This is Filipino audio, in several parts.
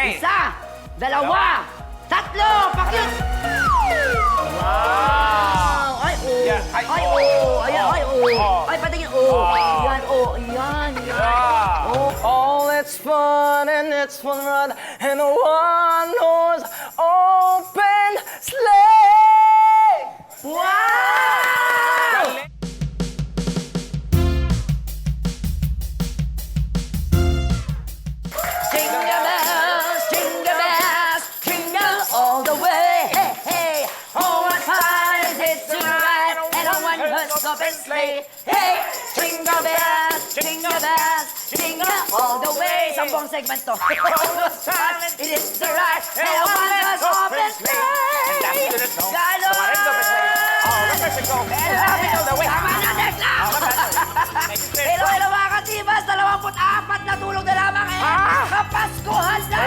Okay. Isa, dalawa, tatlo, pakyut! Wow! Ay, oh. Yeah, ay, Ay, oh. oh. Ayan, ay, oh. Oh. Ay, patingin, oh. Oh. Ayan, oh. Ayan, ayan. Yeah. Oh. All it's fun and it's one run and one horse open sleigh. Wow! Jingle bells, jingle all the way. Hey, hey. Oh, what fun is it to ride in a one-horse open sleigh? Hey, jingle bells, jingle all the way. Sampung segment to. Oh, what fun it is to ride in a one-horse open sleigh. Galo! Tama na, Tekla! Hello, hello mga katibas! 24 na tulog na lamang Kapaskuhan na!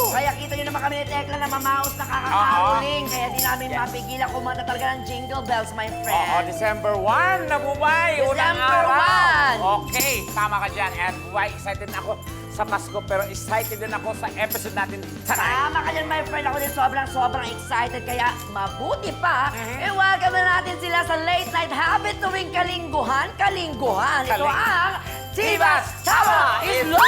Kaya kita nyo naman kami ni Tekla na mamaos na kakakaroling. Kaya di namin mapigilan kumanta talaga ng Jingle Bells, my friend. Oo, December 1 na Bubay. Unang December araw. 1. Okay, tama ka dyan. And Bubay, excited na ako sa Pasko, pero excited din ako sa episode natin tonight. Tama ka dyan, my friend. Ako din sobrang excited. Kaya mabuti pa, welcome na natin sila sa Late Night Habit tuwing kalingguhan. Ito ang Tibas Tama is Live!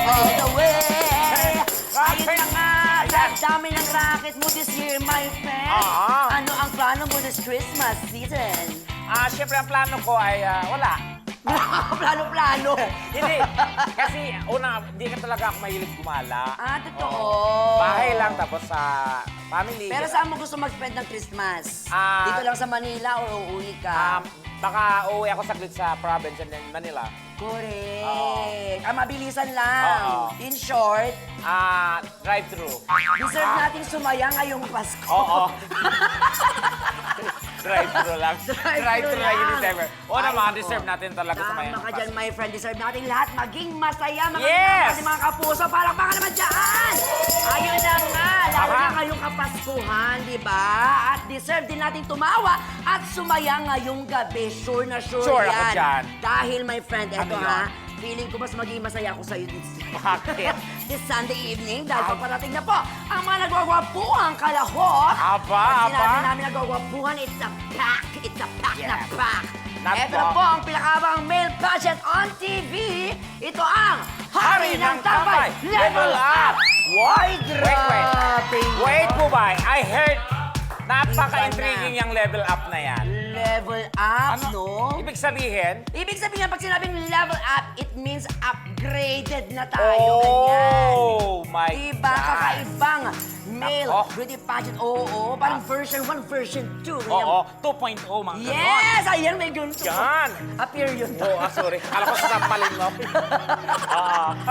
All the way! Ayun na nga, sa dami ng racket mo this year, my friend. Ano ang plano mo this Christmas season? Siyempre, ang plano ko ay wala. Plano-plano. Hindi. Kasi, hindi ka talaga ako mahilig gumala. Totoo. Bahay lang, tapos sa family. Pero saan mo gusto mag-spend ng Christmas? Ah, Dito lang sa Manila o uuwi ka? Baka uuwi ako saglit sa province and then Manila. Correct. Mabilisan lang. Oo. In short, Drive-thru. deserve nating sumaya ngayong Pasko. Oo. Drive-thru lang. Drive-thru lang yung lang. December. Oo Ay, naman, oo. deserve natin talaga sa Tama mayang ka dyan, my friend. Deserve nating lahat maging masaya. Mga Yes! kasi mga kapuso, parang baka naman dyan. Ayun na nga. Lalo na ngayong Kapaskuhan, di ba? At deserve din nating tumawa at sumaya ngayong gabi. Sure na sure, Sure ako yan. dyan. Dahil, my friend, eto Ano ha, yun? feeling ko mas maging masaya ako sa'yo this Bakit? this Sunday evening dahil paparating na po ang mga nagwagwapuhang kalahok. Aba, Pag sinabi aba. namin nagwagwapuhan, it's a pack na Yes. pack. Nako. Ito na po ang pinakabang male pageant on TV. Ito ang Hari ng Tambay Level Up! Ay, grabe! Wait, Bubay. I heard napaka-intriguing yung level up na yan. Level up, no? Ibig sabihin? Ibig sabihin pag sinabing level up, it means upgraded na tayo, ganyan. Oh my Diba? God. Kakaibang male Nako. beauty pageant. Oo, parang version 1, version 2. Oo, 2.0 mga ganon. Yes! Ayan, may ganito. Yan. Appear yun. Sorry. Alam ko sa sampalin mo.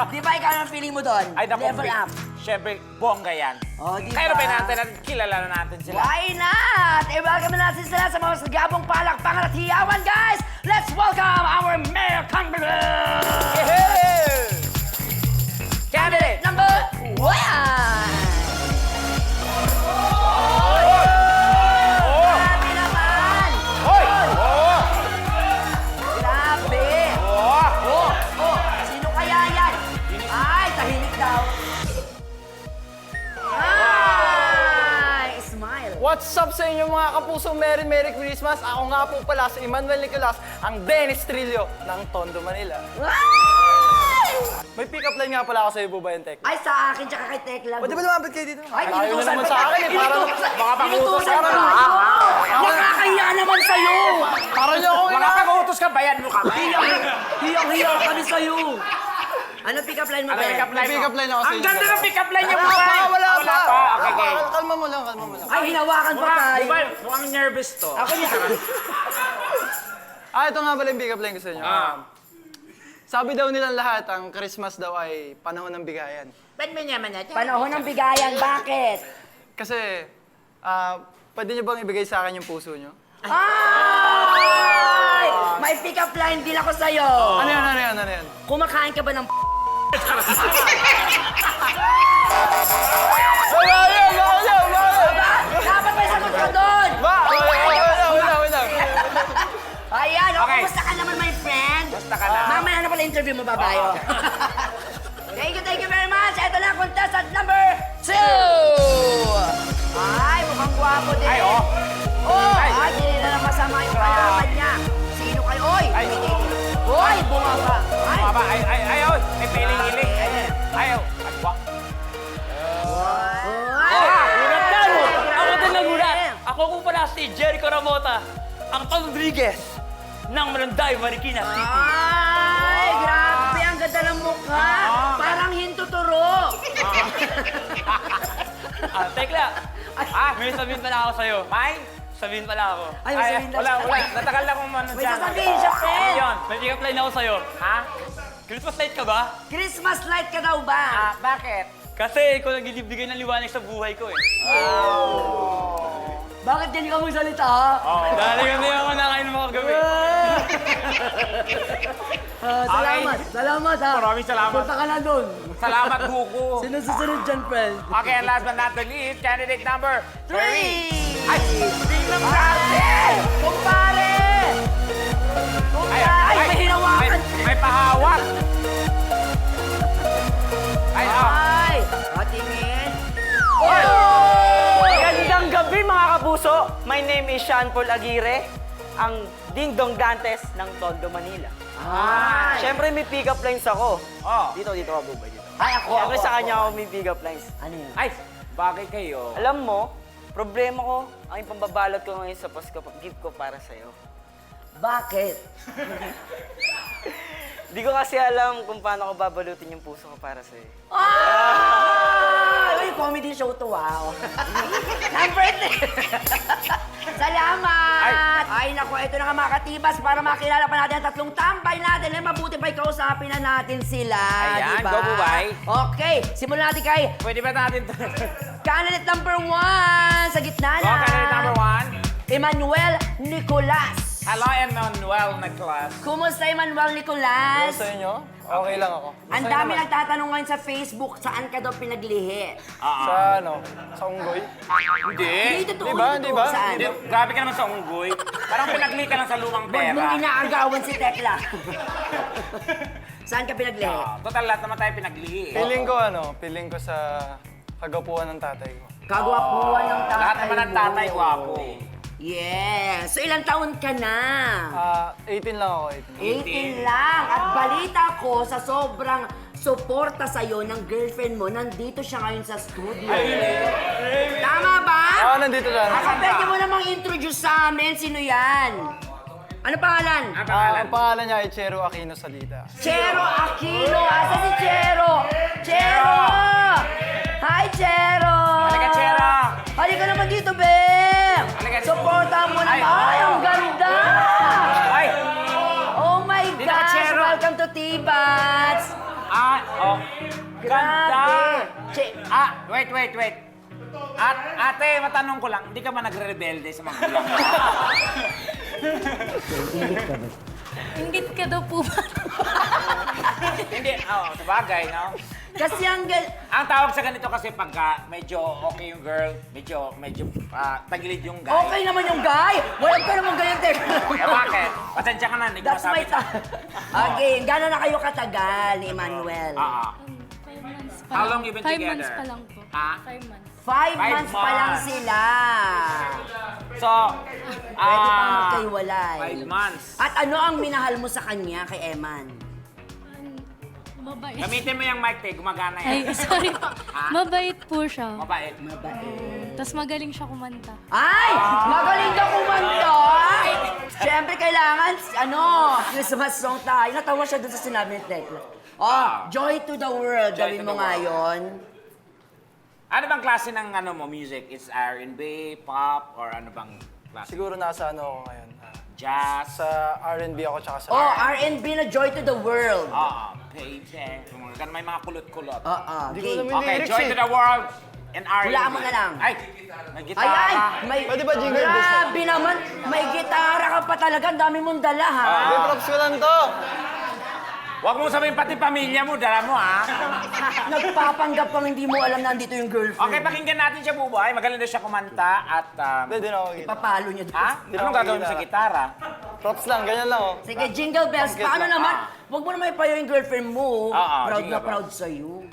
Di ba ikaw ang feeling mo doon? Ay, naku. Level up. Siyempre, bongga yan. Oh, di Kaya ba? na natin at kilala na natin sila. Why not? I-welcome na natin sila sa mga sagabong palakpakan at hiyawan, guys! Let's welcome our Mayor Cumberland! Candidate! Number 1! Grabe naman! Hoy! Oo! Grabe! Oo! Sino kaya yan? Ay, tahimik daw. Ay, smile. What's up sa inyo mga kapuso? Merry Christmas! Ako nga po pala si Emmanuel Nicolas, ang Dennis Trillo ng Tondo, Manila. Ay! May pick-up line nga pala ako sa iyo, Bubayan Tek. Ay, sa akin, tsaka kay Tekla. O, di ba lumapit kayo dito? Ay, Ayaw na inutusan naman pa sa tayo. akin eh. Parang, Baka pag-uutos ka. Inutusan tayo. Nakakahiya naman sa'yo. parang niyo ako Mga pag-uutos ka, bayan mo kami. Hiyang-hiya kami sa'yo. Ano pick-up line mo, Ano Ben? pick-up May line mo? pick-up line ako sa Ang inyo. ganda ng pick-up line niya, Wala Bubay. pa, wala pa. Okay, okay. Kalma mo lang. Ay, hinawakan pa tayo. Bubay, mukhang nervous to. Ako niya. Ito nga pala yung pick-up line ko sa inyo. Sabi daw nilang lahat, ang Christmas daw ay panahon ng bigayan. Panahon ng bigayan, bakit? Kasi, pwede niyo bang ibigay sa akin yung puso niyo? Ay! May pick-up line din ako sa'yo. Ano yan? Kumakain ka ba ng Dapat may sagot ka doon! Wala. Ayan, Okay. kumusta ka naman, my friend? Basta ka na. Mamaya na sa interview mo, babayo. Thank you very much. Ito na, contestant number 2. Ay, mukhang gwapo din. Ay, oh. Oh, Ay. ay, hindi na lang masama yung kalaban niya. Sino kayo? Oy! Ay. Oy, bumaba. Ay. Mama, ay, oy. May piling-iling. Ay, oh. Ay, wak. Gulat ka, no? Ako din nagulat. Ako po pala si Jericho Ramota, ang Tom Rodriguez ng Malanday, Marikina City. Ay, grabe. Ang ganda ng mukha. Parang hintuturo. Tekla, may sabihin pala ako sa'yo. May? Sabihin pala ako. Ay, sabihin daw Wala. siya. Natagal na kung ano May dyan. sasabihin siya, Ano friend. yun? May pick-up line ako sa'yo. Ha? Christmas light ka ba? Christmas light ka daw ba? Bakit? Kasi ikaw nagbibigay ng liwanag sa buhay ko eh. Bakit ganyan ka magsalita, ha? Dahil kasi ako nakain ng mga gabi. Salamat. Salamat, ha? Maraming salamat. Punta ka na doon. Salamat, Buko. Sino susunod dyan, friend? Okay, and last but not the least, candidate number 3! Ay, tingnan mo natin! Kumpare! Kumpare! Ay, may hinawakan! May pahawak! Ay, Ay! Patingin! Magandang gabi mga kapuso! My name is Sean Paul Aguirre, ang Dingdong Dantes ng Tondo, Manila. Ay! Siyempre may pick-up lines ako. Oh. Dito ka bubay dito. Ay, ako! Siyempre sa kanya ako may pick-up lines. Ano yun? Ay, bagay kayo. Alam mo, problema ko, ang yung pambabalot ko ngayon sa Pasko, gift ko para sa'yo. Bakit? Di ko kasi alam kung paano ko babalutin yung puso ko para sa'yo. Ah! Ay, comedy show to, wow. Number 3. Salamat! Ay, naku, ito na nga mga katibas para makilala pa natin ang tatlong tambay natin. Ay, mabuti pa ikausapin na natin sila, Ayan, diba? go, Bubay. Okay, simulan natin kay Pwede ba natin ito? candidate number 1 sa gitna na. Go, candidate number 1. Emmanuel Nicolas. Hello, Emmanuel na class. Kumusta, Emmanuel Nicolas? Sa inyo? Okay lang ako. Ang dami nagtatanong ngayon sa Facebook, saan ka daw pinaglihi? Sa ano? Sa Unggoy? Hindi. Hindi, totoo. Di ba? totoo. Di ba? Saan? Hindi, grabe ka naman sa unggoy. Parang pinagli ka lang sa lumang Huwag pera. mong inaagawan si Tekla. Saan ka pinaglihi? Total, lahat naman tayo pinagli. Piling ko sa kagapuan ng tatay ko. Kagwapuan ng tatay Lahat naman ng mo. tatay, gwapo. Yes. So ilang taon ka na? 18 lang ako, 18 lang. At balita ko sa sobrang suporta sa'yo ng girlfriend mo, nandito siya ngayon sa studio. Tama ba? Nandito siya. Pwede mo namang introduce sa amin. Sino yan? Ano pangalan? Ang pangalan. Ang pangalan niya ay Chero Aquino Salita. Chero Aquino. Asa si Chero? Chero! Hi, Chero! Halika, Chero! Halika naman dito, Beng! Halika. Supportahan mo naman. Ay, ang ganda! Ay! Oh my Dito ka, gosh! Chero. Welcome to T-Bats! Oh. Ganda! Grabe! Wait. Ate, matanong ko lang, hindi ka ba nagre-rebelde sa magulang? Inggit ka daw po ba? Hindi, sabagay, no? Kasi ang Ang tawag sa ganito kasi pagka medyo okay yung girl, medyo tagilid yung guy. okay naman yung guy! Walang ka naman ganyan, Tek. Eh bakit? Pasensya ka na, hindi ko That's my masabi sa... Okay, gano'n na kayo katagal ni Emmanuel? 5 months pa How lang. long you been 5 together? months pa lang po. Ha? 5 months. 5 5 months pa lang months. sila. So, Pwede pa magkaiwalay. 5 months. At ano ang minahal mo sa kanya kay Eman? Mabait. Gamitin mo yung mic, te. Gumagana Ay, yan. sorry po. Mabait po siya. Mabait. Tapos magaling siya kumanta. Ay! Magaling ka kumanta! Siyempre, kailangan, Christmas song tayo. Natawa siya dun sa sinabi ni Tekla. Oh, Joy to the World. Joy Gawin to mo the nga world. yun. Ano bang klase ng music? Is R&B, pop, or ano bang klase? Siguro nasa ano ako ngayon. Jazz? Sa R&B ako tsaka sa... Oh, R&B na Joy to the World. Baby. May mga kulot-kulot. Game. Hindi ko alam yung Okay, lyrics Joy eh. to the World and R&B. Hulaan mo na lang. Ay, may gitara. Ay, may... Pwede ba jingle bells? Grabe naman, may gitara ka pa talaga. Ang dami mong dala, ha? Hindi, props ko lang to. Huwag mo sabihin pati pamilya mo, dala mo ha. Nagpapanggap pang hindi mo alam na nandito yung girlfriend. Okay, pakinggan natin siya, Bubay. Magaling daw siya kumanta at... Hindi na ako kita. Papalo niya doon. Ha? Hindi Anong ako gagawin mo sa gitara? Props lang, ganyan lang oh. Sige, Jingle Bells. Paano naman? Huwag mo naman ipayo yung girlfriend mo. Oo, Proud sige na ba? proud sa'yo.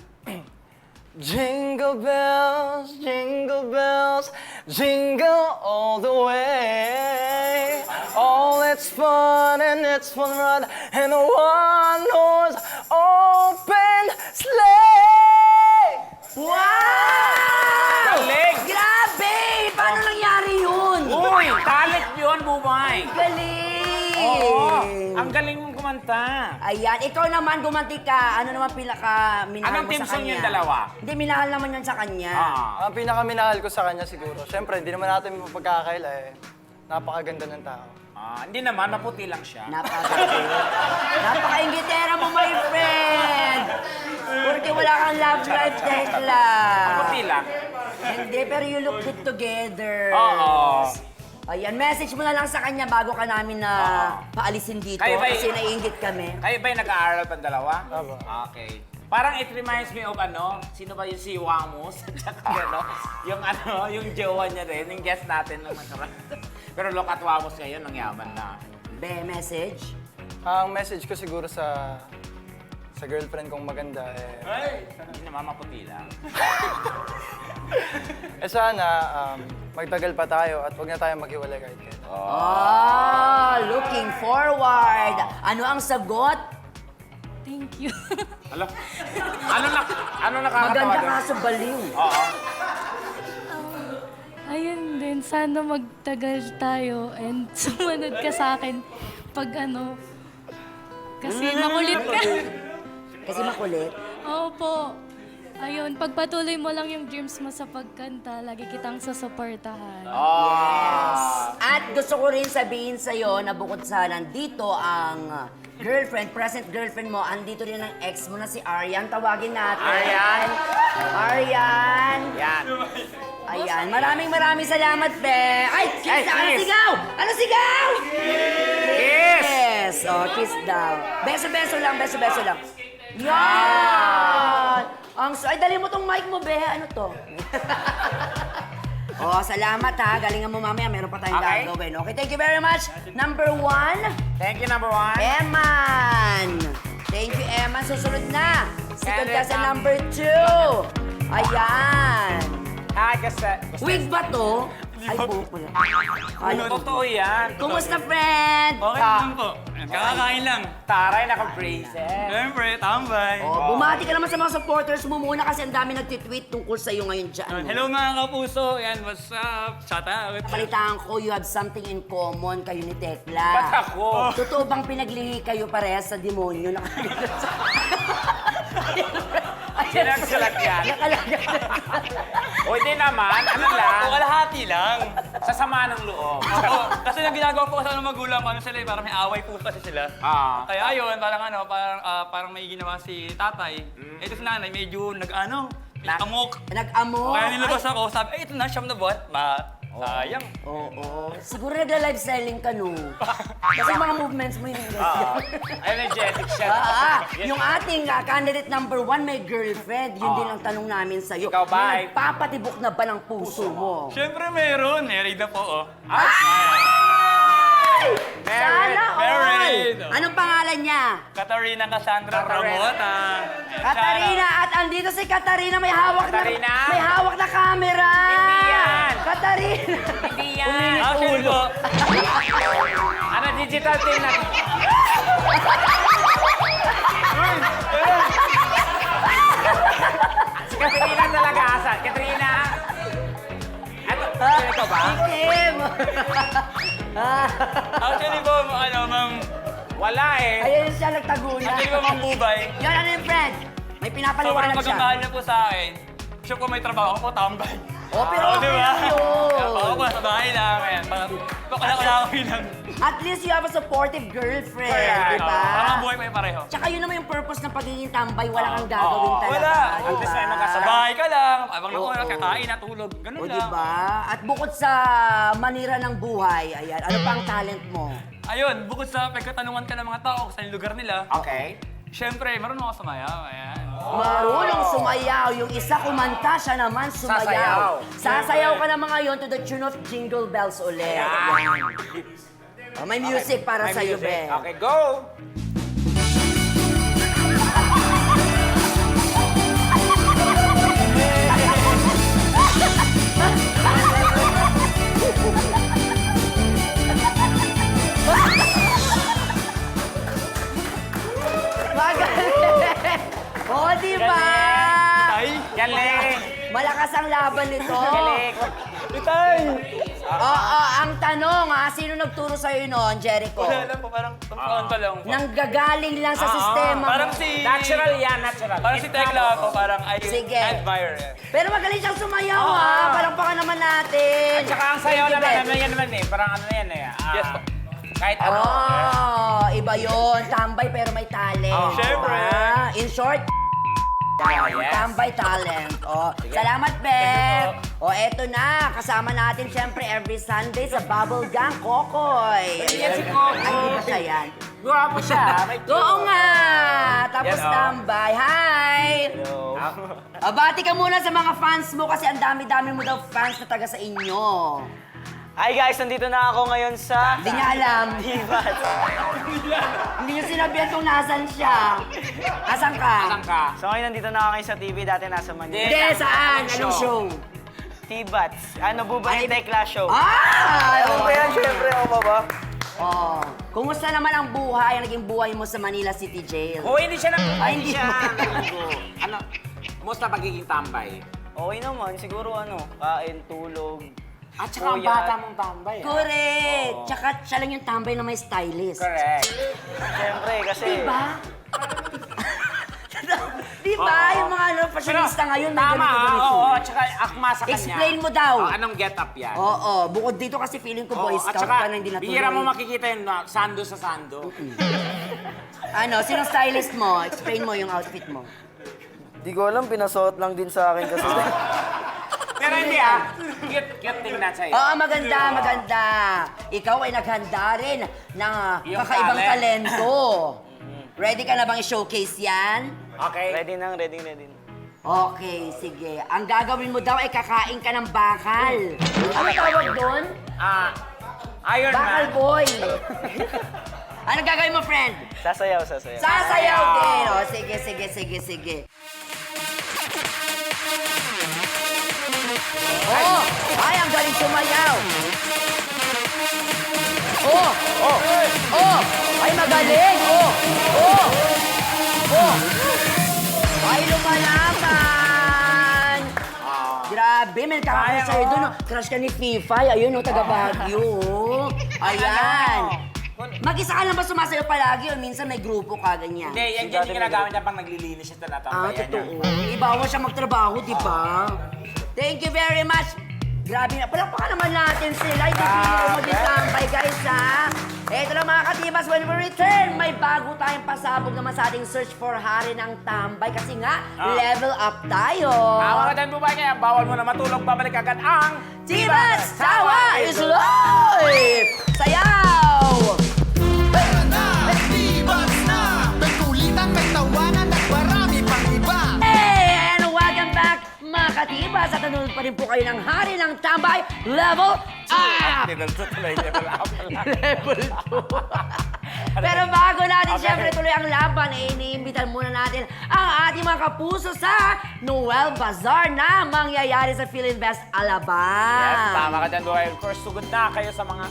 Jingle bells, jingle all the way. All it's fun and it's fun run and a one-horse open sleigh. Wow! Galing! Grabe! Paano nangyari yun? Uy, talent yun, Bumay. Galing! Oo, ang galing mong kumanta. Ayan, ikaw naman, gumanti ka. Ano naman pinaka-minahal Anong mo team sa song kanya? yung dalawa? Hindi, minahal naman yun sa kanya. Ang pinakaminahal ko sa kanya siguro, syempre, hindi naman natin mapagkakaila eh. Napakaganda ng tao. Hindi naman, maputi lang siya. Napaka-ingitera mo, my friend! Porque wala kang love life, Tekla. Maputi lang. Hindi, pero you look good together. Oo. Ayan, message mo na lang sa kanya bago ka namin na paalisin dito Kayo ba'y- kasi naiingit kami. Kayo ba'y nag-aaral pang dalawa? Aba. Okay. Parang it reminds me of sino ba yung si Wamos? Tsaka yung jowa niya rin, yung guest natin nung nakaraan. Pero look at Wamos ngayon, ang yaman na. Be, message? Ang message ko siguro sa girlfriend kong maganda Hindi naman maputi lang. sana magtagal pa tayo at huwag na tayo maghiwalay kahit kailan. Looking forward. Ano ang sagot? Thank you. Ano nakakatawa Maganda doon? ka sa baliw. Oo. Ayun din, sana magtagal tayo and sumunod ka sa akin pag kasi makulit ka. Kasi makulit. Opo. Ayun, pagpatuloy mo lang yung dreams mo sa pagkanta, lagi kitang sasuportahan. At gusto ko rin sabihin sa'yo na bukod sa nandito ang present girlfriend mo, andito rin ang ex mo na si Aryan. Tawagin natin. Aryan. Aryan. Yan. Ayan, maraming salamat, be. Ay, kiss na! Ano kiss. sigaw? Ano sigaw? Kiss! Kiss! Oh, kiss daw. Beso-beso lang, beso-beso lang. Yan! Ay, dali mo tong mic mo, be. Ano to? Oh, salamat ha. Galingan mo mamaya. Meron pa tayong Okay. gagawin. Okay, thank you very much. Number 1, Thank you, number 1. Eman. Thank you, Eman. Susunod na. Si And contestant then, number 2. Ayan. Kasi... Wig ba to? Ay, buhok pala. Ay, Totoo yan. Kumusta, friend? Okay lang po. Kakakain lang. Taray, naka-braces. Siyempre, tambay. Oh, bumati ka naman sa mga supporters mo muna kasi ang dami nagtitweet tungkol sa'yo ngayon dyan. Hello mga kapuso. Yan, what's up? Shout out. Balitaan ko, you have something in common kayo ni Tekla. Ba't ako? Totoo bang pinaglihi kayo parehas sa demonyo? Sinagsulat yan. Nakalagay. O hindi naman, ano lang, O kalahati lang. sa sama ng loob. Ako, kasi nang ginagawa po kasi ng magulang ko, sila, parang may away po kasi sila. Kaya ayun, parang may ginawa si tatay. Ito si nanay, medyo may amok. Nag-amo. Kaya nilabas ako, sabi, ito na, siyam na buwan. Sayang. Oo. Siguro nagla-live selling ka, no? Kasi mga movements mo yung Energetic siya. Yung ating candidate number 1 may girlfriend. Yun din ang tanong namin sa'yo. Ikaw ba ay- Nagpapatibok na ba ng puso mo? Siyempre meron. Married na po, oh. Sana all! Married. Anong pangalan niya? Katarina Cassandra Ramota. Katarina! At andito si Katarina, may hawak Katarina? na may hawak na camera! Hindi yan. Katarina! Hindi yan. Actually po, Ano, digital thing na. Si Katrina talaga, asa? Katrina? Ano? Ikaw ba? Kim! actually po, ma'am, Wala eh. Ayun siya nagtagulan. actually po, ma'am Bubay. Yan, ano yung friend? May Sobrang pinapaliwanag siya. pagmamahal niya po sa akin. Siya po may trabaho ko, tambay. Oh, pero Oo, okay di ba? lang yun. Oo po, sa bahay lang. Ayan, pakala-kala lang. At least you have a supportive girlfriend, Correct. di ba? Parang buhay pa yung pareho. Tsaka yun naman yung purpose ng pagiging tambay, wala kang gagawin talaga. Wala. di At least ba? may Sa magkasama. bahay ka lang, abang Oo. naku, kakain, natulog, ganun O, lang. di ba? At bukod sa manira ng buhay, ayan, ano pa ang talent mo? Ayun, bukod sa pagkatanungan ka ng mga tao sa lugar nila, Okay. syempre, marunong ako sumayaw, ayan. Marunong sumayaw. Yung isa kumanta, siya naman sumayaw. Sasayaw ka naman ngayon to the tune of Jingle Bells ulit. Yan. Oh, may music para May sa'yo, music. Be. Okay, go! Oh, di ba? Galing! Malakas ang laban nito. Galing! Itay! Oo, ang tanong sino nagturo sa'yo noon, Jericho? Wala lang po, parang taon pa lang po. Nanggagaling lang sa sistema mo. Parang si... Natural yan, natural. Parang si Tekla po, parang I Sige. admire. Pero magaling siyang sumayaw ha. Palakpakan naman natin. Tsaka ang sayaw Thank you, naman, Beth. ano yan naman eh. Parang ano yan eh. Yes po. Kahit ano. Oh, iba yon. Tambay pero may talent. Oh, syempre. Diba? In short, Yes. tambay talent. Oh, salamat, Beth. Oh, eto na. Kasama natin syempre every Sunday sa Bubble Gang, Kokoy. Yan si Kokoy. Ay, di ba siya yan? Guwapo siya. May Oo nga! Tapos Yan, oh. tambay. Hi! Bati ka muna sa mga fans mo kasi ang dami-dami mo daw fans na taga sa inyo. Hi guys, nandito na ako ngayon sa... Hindi niya alam. Divas. Hindi niya sinabihan kung nasan siya. Asan ka? Alang ka. So ngayon nandito na ako ngayon sa TV, dati nasa Manila. Hindi, saan? Anong show? T-Bats. Ano, Buba Ay, yung Tekla Show. Ah! Ano ba yan, syempre, ako ba ba? Oh. Kumusta naman ang buhay, ang naging buhay mo sa Manila City Jail? Oo, hindi siya Ay, hindi siya mo. naligo. Ano? Musta pagiging tambay? Okay naman, siguro ano, kain, tulog. At saka ang Kuya. bata mong tambay. Correct! Tsaka siya lang yung tambay na may stylist. Correct. Siyempre, kasi... Diba? Diba? Oo. Yung mga fashionista ngayon, may Tama, ganito-ganito. oo. At saka akma sa kanya. Explain mo daw. Oh, anong get up yan? Oo, bukod dito kasi feeling ko Boy Oo, at Scout saka, ka na hindi natuloy. bihira mo makikita yung sando sa sando. Ano, sinong stylist mo? Explain mo yung outfit mo. Di ko alam, pinasuot lang din sa akin kasi. Pero hindi cute tingnan sa'yo. Oo, maganda, maganda. Ikaw ay naghanda rin ng Yung kakaibang talent. talento. Ready ka na bang i-showcase yan? Okay? Ready nang, ready. Okay, sige. Ang gagawin mo daw ay kakain ka ng bakal. Ano tawag doon? Iron Bakal Man. boy. Ano gagawin mo, friend? Sasayaw. Sasayaw din. O, sige. Oh, ay, ang galing sumayaw. Ay, magaling. Ay, lumalaban. Grabe, may kakakita sa'yo doon. Crush ka ni FIFA. Ayun, taga Baguio. Ayan. Mag-isa ka lang ba sumasayaw palagi o minsan may grupo ka, ganyan? Hindi, yan yung ginagamit niya pang naglilinis siya tinatambayan niya. Totoo. Ibawa siya magtrabaho, di ba? Thank you very much. Grabe na. Palakpakan naman natin sila. Hindi biro mo din tambay, guys, ha? Ito na mga katibas, when we return, may bago tayong pasabog naman sa ating search for hari ng tambay kasi nga, level up tayo. Tama ka dyan, buba niya. Bawal mo na matulog. Babalik agad ang... Tibas Tawa is live! Sayaw! Tara na, Tibas na! May kulitan, may tawanan at marami pang iba. Hey! And welcome back, mga katibas. At nanonood pa rin po kayo ng hari ng tambay, level up! Level 2 tuloy, level up. Level 2. Pero bago natin siyempre tuloy ang laban, iniimbitan muna natin ang ating mga kapuso sa Noel Bazaar na mangyayari sa PhilInvest Alabang. Yes, tama ka dyan, buhay. Of course, sugod na kayo sa mga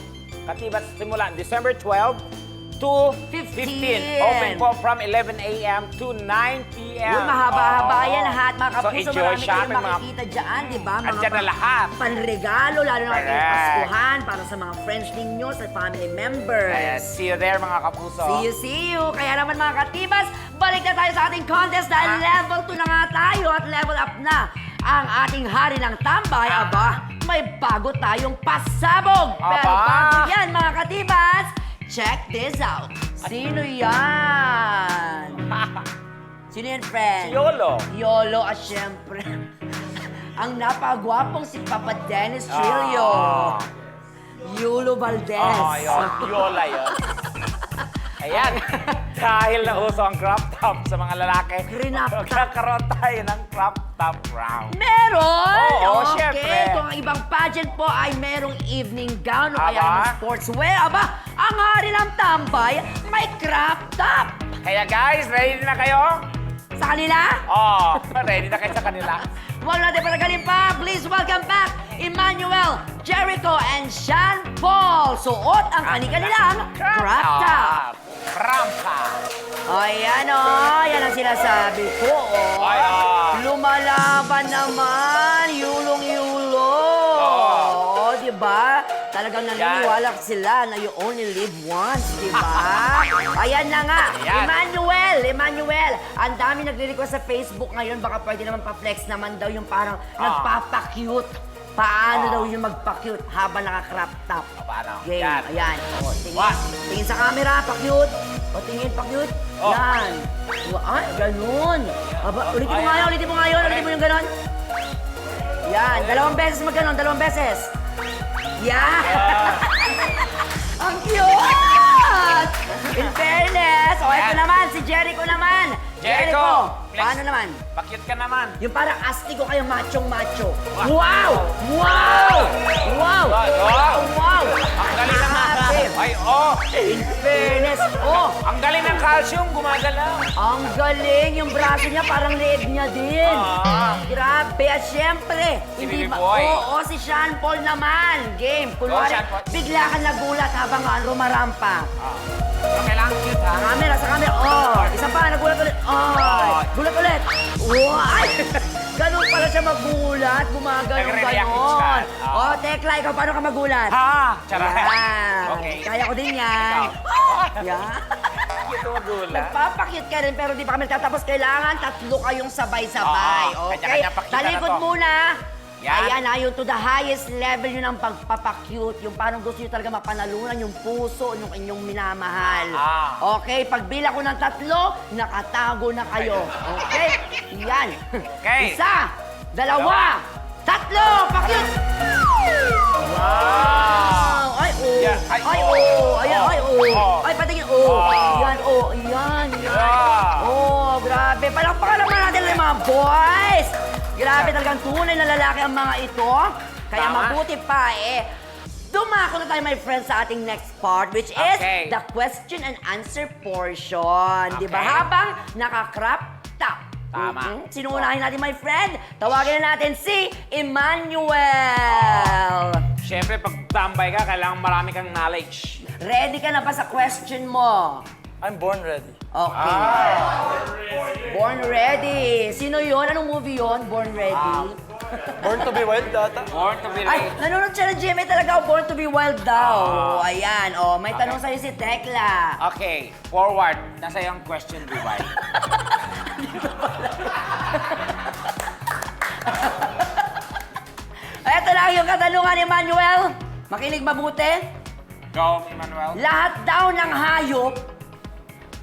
katibas simula December 12 to 15. 15. Open po from 11 a.m. to 9 p.m. Uy, mahaba-haba Oo. yan lahat, mga So, kapuso. enjoy Marami kayong shopping, mga... makikita dyan, di ba? Mga Andyan na lahat. panregalo, lalo na kayong Correct. Paskuhan para sa mga friends ninyo, sa family members. Yes, see you there, mga kapuso. See you. Kaya naman mga katibas, balik na tayo sa ating contest dahil level 2 na nga tayo at level up na ang ating hari ng tambay. Aba, may bago tayong pasabog. Pero Aba. bago yan mga katibas, check this out. Sino yan? Sino yan, friend? Si Yolo. Yolo, at syempre, ang napagwapong si Papa Dennis Trillo. Yolo Valdez. Yun. Yola yun. Ayan. Dahil nauso ang crop top sa mga lalaki, Crop top. magkakaroon tayo ng crop top round. Meron! Oo, okay. syempre. Kung ang ibang pageant po ay merong evening gown o kaya Aba. naman sportswear, aba, ang hari ng tambay may crop top. Kaya guys, ready na kayo? Sa kanila? Ready na kayo sa kanila. Huwag natin patagalin pa. Please welcome back Emmanuel, Jericho, and Sean Paul. Suot ang kanilang crop top. Crop top. Ayan o, yan ang sinasabi ko. Ay, Lumalaban naman, yulong-yulo. Oh, di ba? Talagang naniniwala sila na you only live once, di ba? Ayan na nga, Yan. Emmanuel, ang dami nagre-request sa Facebook ngayon, baka pwede naman pa-flex naman daw yung parang nagpapa-cute. Paano daw yung magpa-cute habang naka-crop top? Paano? Game, Yan. ayan. O, tingin, What? tingin sa camera, pa-cute. O, tingin, pa-cute. Oh. Yan. Ay, ganun. Aba, ulitin mo nga yun, ulitin mo nga yun, ulitin mo yung ganun. Yan, dalawang beses magganon, dalawang beses. Yan. Ang cute! In fairness, o ito Yan. naman, si Jericho naman. Jericho, flex. Paano naman? Pakit ka naman. Yung parang astigo kayo machong-macho. Wow! Wow! Wow! Wow! Wow! Ang galing ng Grabe. Ay, oh! In fairness, oh! Ang galing ng calcium, gumagalaw. Ang galing! Yung braso niya parang leeg niya din. Ah. Grabe! At syempre, Si Baby Boy. Oo, si Sean Paul naman. Game. Kunwari, Sean Paul. bigla ka nagulat habang rumarampa. So, kailangan cute, ha? Sa camera. Oh! Isa pa, nagulat ulit. Oh! Gulat ulit. Wow! Ganun pala siya magulat. Gumagano Nagre-react ganon. siya. Oh, Tekla, ikaw paano ka magulat? Ha! Charot. Yan. Okay. Kaya ko din yan. Yan. Cute magulat. Nagpapakit ka rin pero di pa kami tatapos. Kailangan tatlo kayong sabay-sabay. Oo. Okay? Kanya-kanya pakita na Talikod to. muna. Yan. Ayan na, yung to the highest level yun ang pagpapakute. Yung parang gusto nyo talaga mapanalunan yung puso ng inyong minamahal. Okay? Pagbilang ko ng 3, nakatago na kayo. Okay? Yan. Okay. 1, 2, 3, pakute! Wow! Ay, oh! Yeah. Ay, Ay, oh. oh! Ayan, ay, oh! Oh. Ay, patingin, oh! Oh. Yan, oh! Yan, yan! Yeah. Oh, grabe! Palakpakan naman natin ng mga boys! Grabe, talagang tunay na lalaki ang mga ito. Kaya Tama. mabuti pa dumako na tayo, my friends, sa ating next part, which is Okay. the question and answer portion. Di ba? Okay. Habang naka-crop top. Tama. Sino unahin natin, my friend? Tawagin na natin si Emmanuel. Siyempre, pag tambay ka, kailangan marami kang knowledge. Ready ka na ba sa question mo? I'm born ready. Okay. Born Ready. Sino yon? Anong movie yon? Born Ready? Born to be wild, data. Born to be Ay, late. nanonood siya ng GMA talaga. Born to be Wild daw. Ayan. Oh, may tanong sa'yo si Tekla. Okay, forward. Nasa yung question, Dubai. Ito lang yung katanungan ni Emmanuel. Makinig mabuti. Go, Emmanuel. Lahat daw ng hayop,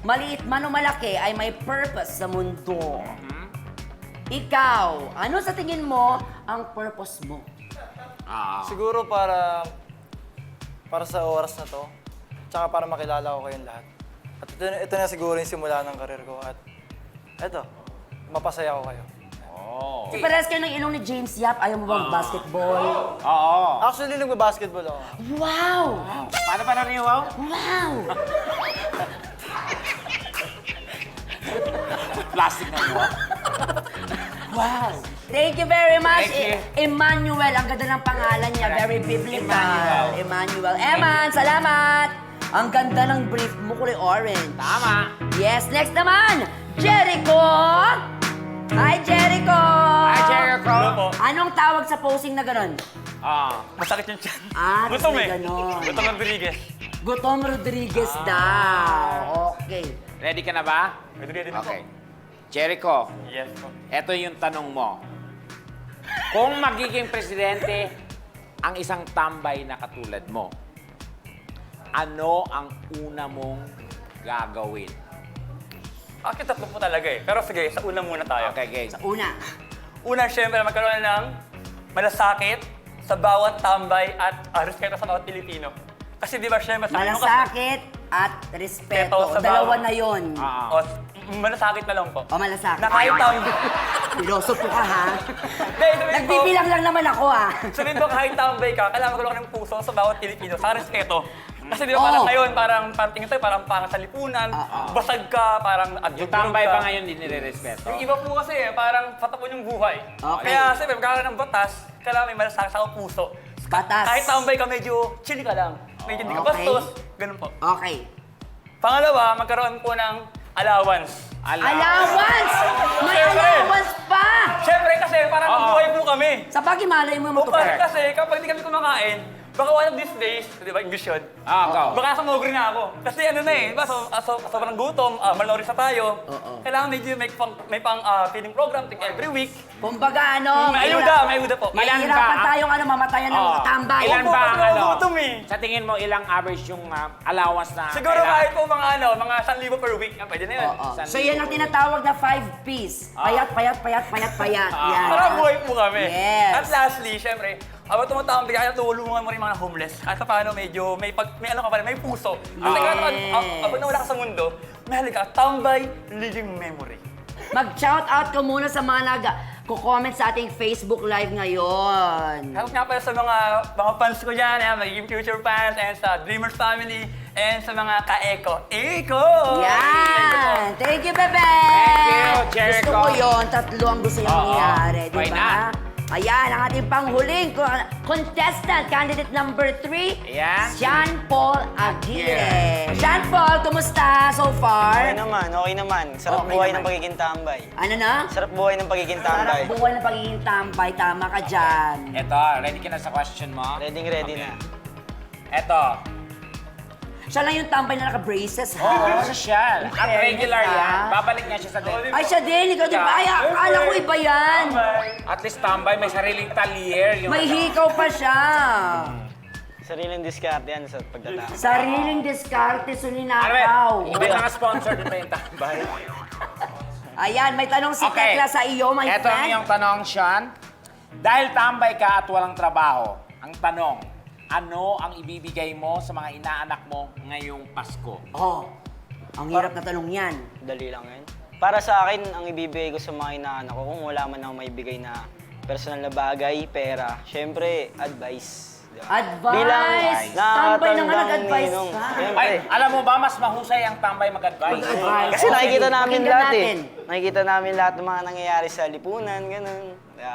maliit man o malaki, ay may purpose sa mundo. Ikaw, ano sa tingin mo ang purpose mo? Siguro para sa oras na to, tsaka para makilala ko kayong lahat. At ito na siguro yung simula ng karir ko. At eto, mapasaya ko kayo. Si Perez kayo ng ilong ni James Yap, ayaw mo bang basketball? Oo. Actually, nagbabasketball ako. Wow! Paano pa rin wow? Wow! Plastic na mo. Wow! Thank you very much, Thank you. Emmanuel. Ang ganda ng pangalan niya, very biblical. Emmanuel. Emmanuel. Eman, salamat! Ang ganda ng brief mo, kulay orange. Tama. Yes, next naman, Jericho! Hi, Jericho! Hi, Jericho. Hello po. Anong tawag sa posing na gano'n? Masakit yung tiyan. Gutom Gutom eh. ganon. Gutom Rodriguez. Gutom Rodriguez daw. Okay. Ready ka na ba? Ready na po. Okay. Jericho, Yes po. eto yung tanong mo. Kung magiging presidente ang isang tambay na katulad mo, ano ang una mong gagawin? Actually, tatlo po talaga eh. Pero sige, sa una muna tayo. Okay, game. Una. Una, syempre, magkaroon ng malasakit sa bawat tambay at respeto sa bawat Pilipino. Kasi di ba, syempre, sa Malasakit at respeto. Respeto sa Dalawa bawat- na yon. O, malasakit na lang po. O malasakit. Na kahit tambay. Pilosopo ka, ha? Hindi, sabihin po, Nagbibilang lang naman ako, ha? sabihin po, kahit tambay ka, kailangan magkaroon ka ng puso sa bawat Pilipino, sa respeto. Kasi di ba parang ngayon, parang tingin tayo, parang pangat sa lipunan, basag ka, parang Yung tambay pa ngayon, hindi nire-respeto. Yung iba po kasi, parang patapon yung buhay. Okay. Kaya siyempre, magkakaroon ng batas, kailangan may malasakit sa puso. Batas. Kahit tambay ka, medyo chill ka lang. Medyo hindi ka Okay. bastos. Ganun po. Okay. Pangalawa, magkaroon po ng allowance. Allowance! May Siyempre. allowance pa! Siyempre kasi, parang buhay po kami. Sa bagay, malay mo O matupad. kasi, kapag di kami kumakain, baka one of these days, di ba, English yun? Go. Baka sumugri na ako. Kasi ano na eh, diba, sobrang gutom, malnourished na tayo. Kailangan medyo may pang feeding program every week. Kumbaga ano, May ayuda po. Ilan mahirapan ba? tayong mamatayan ng Oo. tambay. Ilan Opo, ba ang kasi ano? nagugutom eh. Sa tingin mo, ilang average yung allowance na Siguro kailangan? kahit po mga 1,000 per week, pwede na yun. Oo. So yan ang tinatawag na 5 Ps. Payat, payat, payat, payat, payat. Yan. Para buhay po kami. Yes. At lastly, syempre, habang tumatawag, kaya tulungan mo rin mga homeless. At paano medyo may ano ka pa rin, may puso. Kasi kapag nawala ka sa mundo, may halaga, tambay, living memory. Mag-shout out ka muna sa mga nag-comment sa ating Facebook Live ngayon. Help nga pala sa mga fans ko dyan, magiging future fans, and sa Dreamers Family, and sa mga ka-Eko. Eko! Yan! Thank you, Bebe! Thank you, Jericho. Gusto ko yun. Tatlo ang gusto niyang Oo. mangyari, di Why ba? not? Ayan, ang ating panghuling contestant, candidate number 3, Ayan. Sean Paul Aguirre. Sean Paul, kumusta so far? Okay naman. Sarap Okay buhay naman. ng pagiging tambay. Ano na? Sarap buhay ng pagiging Sarap tambay. buhay ng pagiging tambay. Tama ka dyan. Eto, ready ka na sa question mo? Ready na. Eto. Siya lang yung tambay na naka-braces, ha? Oo, social. At fairness, regular ha? yan. Babalik niya siya sa date. Ay, siya din. Ikaw din ba? Ay, akala ko iba yan. At least tambay, may sariling talier. Yung May hikaw pa siya. Sariling diskarte yan sa pagtatao. Sariling diskarte, Ano ba? suninakaw. May mga sponsor din ba yung tambay? Ayan, may tanong si Okay. Tekla sa iyo, my Ito ang friend. iyong tanong, Sean. Dahil tambay ka at walang trabaho, ang tanong, ano ang ibibigay mo sa mga inaanak mo ngayong Pasko? Oh, ang hirap na tanong yan. Dali lang yun. Para sa akin, ang ibibigay ko sa mga inaanak ko, kung wala man ako maibigay na personal na bagay, pera, syempre, advice. Di ba? Advice! Bilang Tambay na nga nakakatandang nag-advice ninong. ka. Siyempre. Ay, alam mo ba, mas mahusay ang tambay mag-advise. Mag-advise. Kasi nakikita namin Pakinggan lahat natin. Nakikita namin lahat ng mga nangyayari sa lipunan, ganun. Kaya,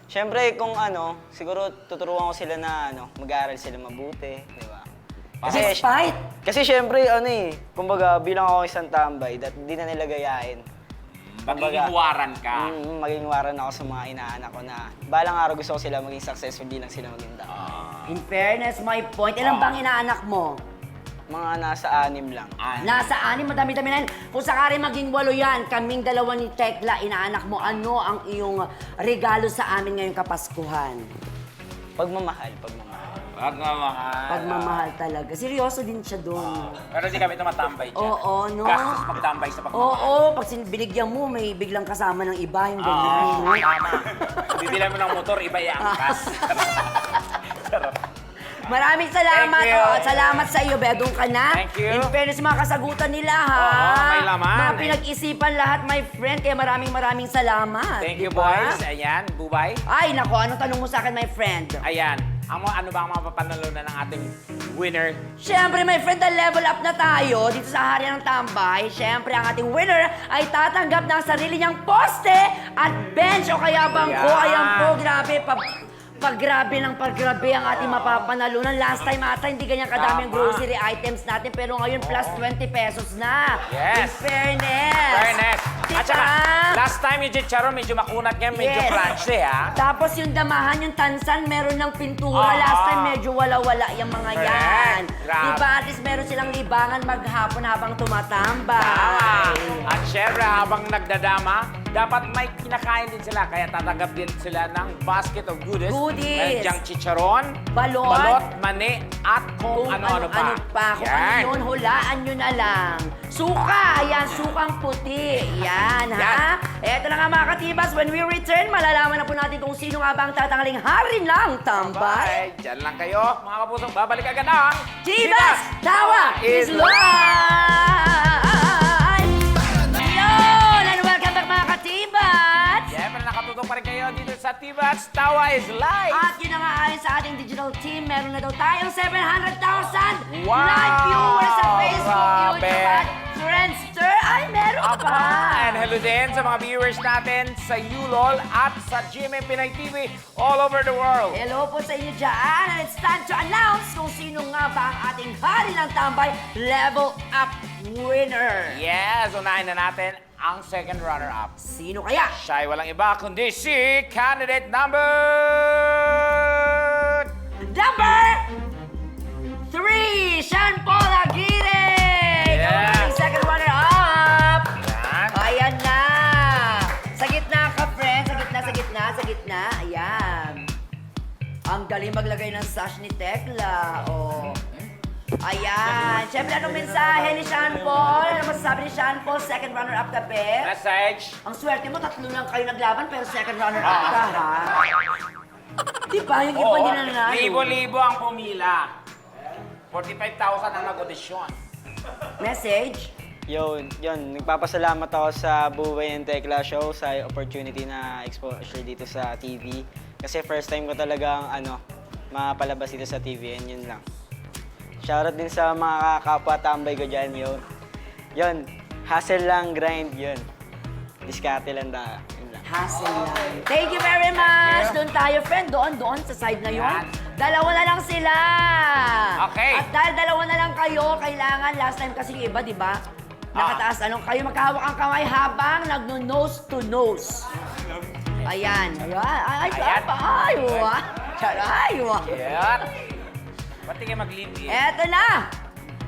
syempre, kung siguro tuturuan ko sila na mag-aaral sila mabuti, di ba? Despite. Kasi syempre, kumbaga, bilang ako isang tambay, di na nila gayahin. Magiging ka. Maging waran ako sa mga inaanak ko na balang araw gusto ko sila maging successful, di lang sila maging tambay. In fairness, my point. Ilan bang inaanak mo? Mga nasa 6 lang. Nasa 6, madami-dami na yan. Kung sakari maging 8 yan, kaming dalawa ni Tekla, inaanak mo, ano ang iyong regalo sa amin ngayong Kapaskuhan? Pagmamahal. Pagmamahal talaga. Seryoso din siya doon. Pero di kami tumatambay dyan. Oo, no? Gastos magtambay sa pagmamahal. Oo, pag binigyan mo, may biglang kasama ng iba, yung ganyan. Oo, no? tama. Bibilan mo ng motor, iba yung angkas. Sarap. Maraming salamat. Thank you. Salamat sa iyo, Bedong ka na. Thank you. In fairness, mga kasagutan nila, ha? Oo, may laman. Mga pinag-isipan lahat, my friend. Kaya maraming salamat. Thank you, Diba? boys. Ayan, bubay. Ay, nako, anong tanong mo sa akin, my friend? Ayan. Ano ba ang mga papanalunan ng ating winner? Siyempre, my friend, level up na tayo dito sa Harian ng Tambay. Siyempre, ang ating winner ay tatanggap ng sarili niyang poste at bench o kaya bangko. Ayan. Ayan po, grabe. Paggrabe ng paggrabe ang ating mapapanalunan. Last time ata, hindi ganyan kadami ang Tama. grocery items natin. Pero ngayon, plus 20 pesos na. Yes. In fairness. Fairness. At Diba? saka, last time yung chicharon, medyo makunat yan, medyo Yes. crunchy, ha? Tapos yung damahan, yung tansan, meron ng pintura. Ah. Last time, medyo wala-wala yung mga Correct. yan. Grabe. Diba? At least meron silang libangan maghapon habang tumatambay. Tama. At syempre, habang nagdadama, dapat may kinakain din sila. Kaya tatanggap din sila ng basket of goodies. Goodies. Meron diyang chicharon, Balot. mani, at kung ano-ano pa. Kung ano Yan. yun, hulaan nyo na lang. Suka, ayan, sukang puti. Yan, ha? Eto na nga mga katibas, when we return, malalaman na po natin kung sino nga ba ang tatanghaling hari ng tambay. Bye. Diyan lang kayo, mga kapusong. Babalik agad ang Chivas, tawa is live! Yun! And welcome back mga katibas! Siyempre, nakatutok pa rin kayo dito sa Tibats Buds Tawa is live! At yun na nga ayon sa ating digital team, meron na daw tayong 700,000 Wow! live viewers sa Facebook, Grabe! YouTube at Friendster. Ay, meron pa! And hello din sa mga viewers natin sa ULOL at sa GMA Pinay TV all over the world. Hello po sa inyo dyan. And it's time to announce kung sino nga ba ang ating hari ng tambay level up winner. Yes, unahin na natin ang second runner-up. Sino kaya? Siya ay walang iba kundi si candidate number 3, Sean Paul Aguirre! Yeah. Ikaw ang ating second runner-up. Yan. Ayan na. Sa gitna ka, friend. Sa gitna. Ayan. Ang galing maglagay ng sash ni Tekla. Oh. Ayan. Siyempre, anong mensahe ni Sean Paul? Ano masasabi ni Sean Paul? Second runner-up ka, Pe? Message. Ang swerte mo, 3 lang kayo naglaban, pero second runner-up ka, ha? Di ba? Yung iba hindi na nanalo. Libo-libo ang pumila. 45,000 ang nag-audition. Message? Yun, nagpapasalamat ako sa Buway and Tekla Show sa opportunity na exposure dito sa TV. Kasi first time ko talagang mapalabas dito sa TV, and yun lang. Shoutout din sa mga kapwa tambay ko dyan, yun, hustle lang, grind, yun. Diskarte lang yun lang. Hassle lang. Thank you very much. Doon tayo, friend. Doon, sa side na yun. Yan. Dalawa na lang sila. Okay. At dahil dalawa na lang kayo, kailangan, last time kasi yung iba, di ba? Nakataas, kayo magkahawak ang kamay habang nagno-nose to nose. Ayan. Ay, Ayan. Charay, Yan. Pati kayo mag-live Eto na!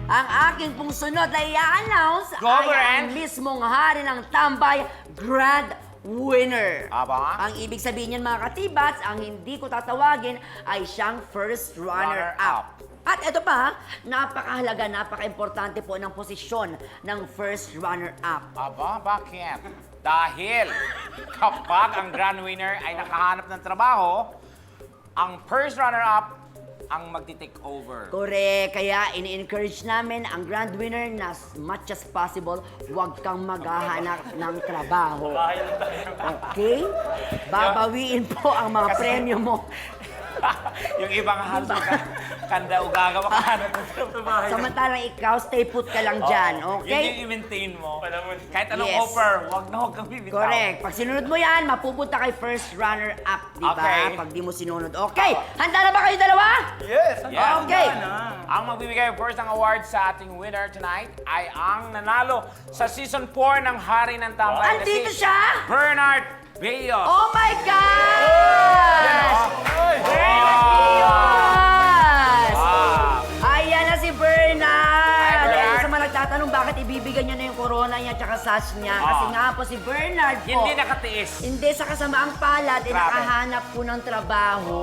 Ang aking pong sunod na i-announce Go, ay Bren. ang mismong hari ng tambay, Grand Winner. Aba? Ang ibig sabihin niyan, mga katibats, ang hindi ko tatawagin ay siyang first runner-up. At ito pa, napakahalaga, napaka-importante po ng posisyon ng first runner-up. Aba, bakit? Dahil kapag ang grand winner ay nakahanap ng trabaho, ang first runner-up ang magti-take over. Correct. Kaya ini-encourage namin ang grand winner na as much as possible, huwag kang maghahanap ng trabaho. Okay? Babawiin po ang mga premyo mo. Yung ibang hustle ka, kanda o gagawa ka hanap ng trabaho. Samantalang ikaw, stay put ka lang dyan. Yun Okay? yung i-maintain mo. Kahit anong Yes. offer, huwag kang bibitaw. Correct. Pag sinunod mo yan, mapupunta kay first runner-up, di ba? Okay. Pag di mo sinunod. Okay, handa na ba kayo dalawa? Yes! Yes. Okay. Ang magbibigay first ng award sa ating winner tonight ay ang nanalo sa Season 4 ng Hari ng Tambay. na Andito si siya? Bernard Bellos. Oh my gosh! Bernard Diaz! Wow. Ayan na si Bernard! Hi, Bernard. Ayun sa mga nagtatanong bakit ibibigay niya na yung corona niya at sash niya. Kasi nga po si Bernard po. Hindi nakatiis. Hindi sa kasamaang palad, Grabe. nakahanap po ng trabaho.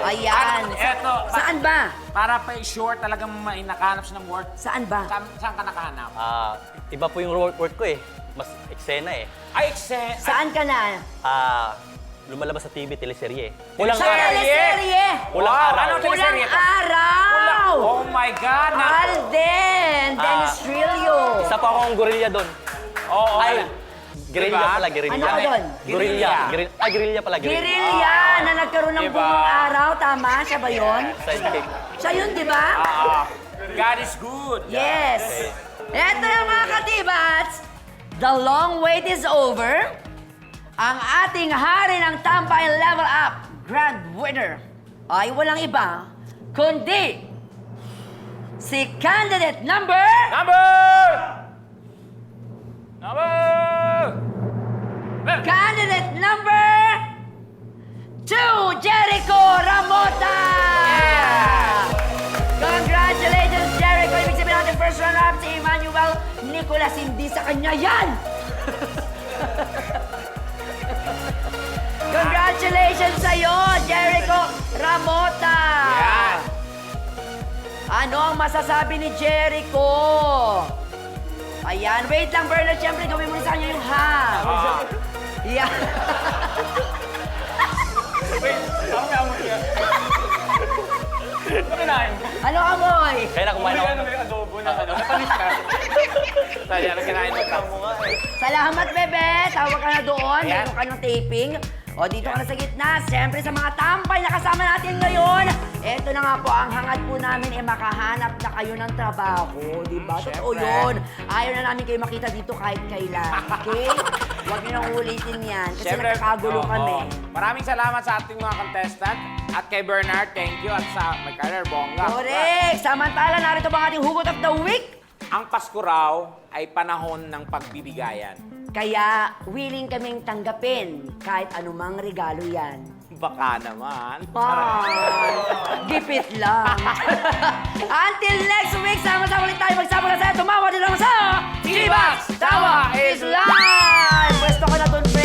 Ayan. At eto, Saan ba? para pa-sure talagang may nakahanap siya ng work, Saan ba? saan ka nakahanap? Iba po yung work ko eh. Mas eksena eh. Ay, Saan ka na? Lumalabas sa TV, teleserye eh. Pulang Sa araw. teleserye! Pulang Wow, araw. ano Pulang teleserye to? araw! Oh my God! Alden! Dennis Trillo! Isa pa akong gorilla doon. Oo. Ay, guerrilla Diba? pala, guerilla. Ano ka doon? Gorilla. Guerilla pala, guerilla. Guerrilla na nagkaroon ng Diba? buong araw. Tama? Siya ba yun? Sidekick. Siya yun, di ba? God is good. Yes! Eto na mga katibats! The long wait is over. Ang ating hari ng Tambay Level Up Grand Winner ay walang iba kundi si candidate number... Candidate number 2, Jericho Ramota! Congratulations, Jericho! Ibig sabihin natin first runner-up si Emmanuel Nicolas. Hindi sa kanya yan! Congratulations sa'yo, Jericho Ramota! Yan. Ano ang masasabi ni Jericho? Ayan, wait lang, Bernard. Siyempre, gawin mo sa kanya yung ha. Yeah. Ano amoy? Kaya na kumain ako. Kaya na kinain mo ka. Salamat, bebe. Tawag ka na doon. Ayan. Meron ka ng taping. O dito ka na sa gitna, siyempre sa mga tambay na kasama natin ngayon. Eto na nga po, ang hangad po namin ay makahanap na kayo ng trabaho. Diba? Totoo Siyempre. yun. Ayaw na namin kayo makita dito kahit kailan. Okay? Huwag niyo nang ulitin yan kasi nagkakagulo oo. kami. Maraming salamat sa ating mga contestant. At kay Bernard, thank you. At sa McCarter, bongga. Correct! Samantala, narito ba ang ating hugot of the week? Ang Pasko raw ay panahon ng pagbibigayan. Kaya willing kaming tanggapin kahit anumang regalo yan. Baka naman. Gipit lang. Until next week, sama-sama ulit tayo magsama na sa'yo. Tumawa din lang sa G-Box! Tawa is live! Pwesto ka na dun